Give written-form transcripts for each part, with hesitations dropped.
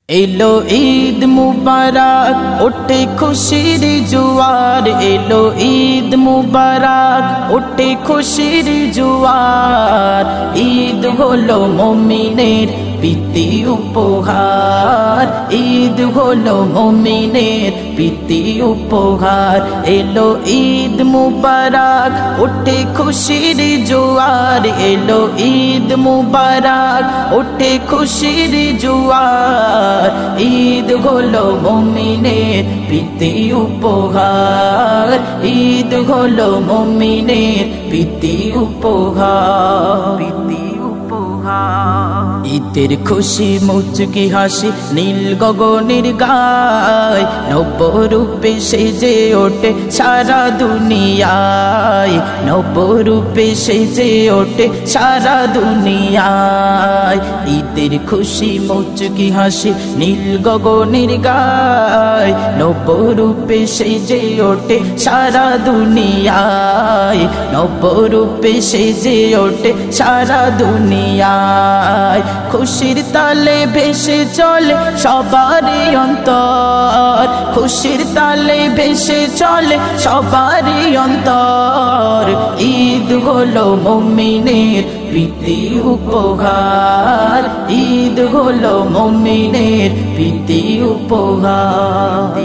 এলো ঈদ মুবারক ওঠে খুশির জোয়ার, এলো ঈদ মুবারক ওঠে খুশির জোয়ার। ঈদ হলো মুমিনের প্রীতি উপহার, ঈদ হলো মুমিনের প্রীতি উপহার। এলো ঈদ মুবারক ওঠে খুশির জোয়ার, এলো ঈদ মুবারক ওঠে খুশির জোয়ার। ঈদ হলো মুমিনের প্রীতি উপহার, ঈদ হলো মুমিনের প্রীতি উপহার। ঈদের খুশি মুচকি হাসি নীল গগনের গায়, নবরূপে সেজে ওঠে সারা দুনিয়ায়, নবরূপে সেজে ওঠে সারা দুনিয়ায়। ঈদের খুশি মুচকি হাসি নীল গগনের গায়, নবরূপে সেজে ওঠে সারা দুনিয়ায়, নবরূপে সেজে ওঠে সারা দুনিয়ায়। খুশির তালে ভেসে চলে সবারই অন্তর, খুশির তালে ভেসে চলে সবারই অন্তর। ঈদ হলো মুমিনের প্রীতি উপহার, ঈদ হলো মুমিনের প্রীতি উপহার।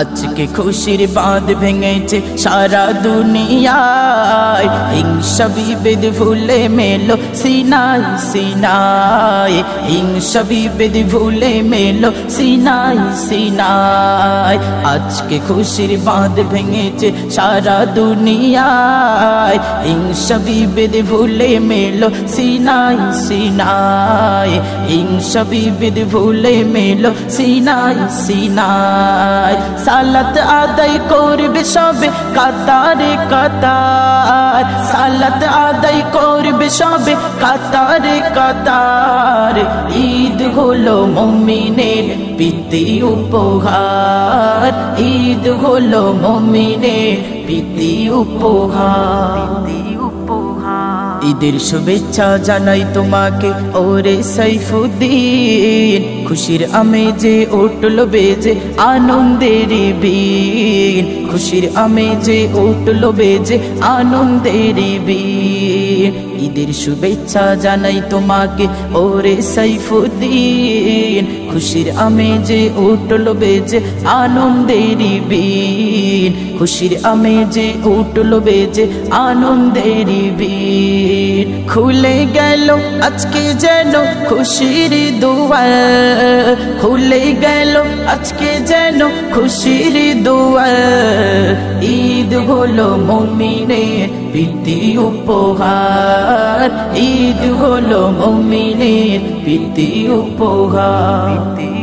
আজকে খুশির বাঁধ ভেঙেছে সারা দুনিয়ায়, হিংসা বিভেদ ভুলে মেলো সিনাই সিনাই, হিংসা বিভেদ ভুলে মেলো সিনাই সিনাই। আজকে খুশির বাঁধ ভেঙেছে সারা দুনিয়ায়, হিংসা বিভেদ ভুলে মেলো সিনাই সিনাই, হিংসা বিভেদ ভুলে মেলো সিনাই সিনাই। সালাত আদায় করবে সবে কাতারে কাতার, সালাত আদায় করবে সবে কাতারে কাতার। ঈদ হলো মুমিনের প্রীতি উপহার, ঈদ হলো মুমিনের প্রীতি উপহার। ঈদের শুভেচ্ছা জানাই তোমাকে ওরে সাইফুদ্দিন, খুশির আমেজে উঠলো বেজে আনন্দের বীণ, খুশির আমেজে উঠলো বেজে আনন্দের বীণ। ঈদের শুভেচ্ছা জানাই তোমাকে ওরে সাইফুদ্দিন, খুশির আমেজে উঠলো বেজে আনন্দের বীণ, খুশির আমেজে উঠলো বেজে আনন্দের বীণ। খুলে গেল আজকে যেন খুশির দুয়ার, খুলে গেল আজকে যেন খুশির দুয়ার। ঈদ হলো মুমিনের প্রীতি উপহার, ঈদ হলো মুমিনের প্রীতি উপহার।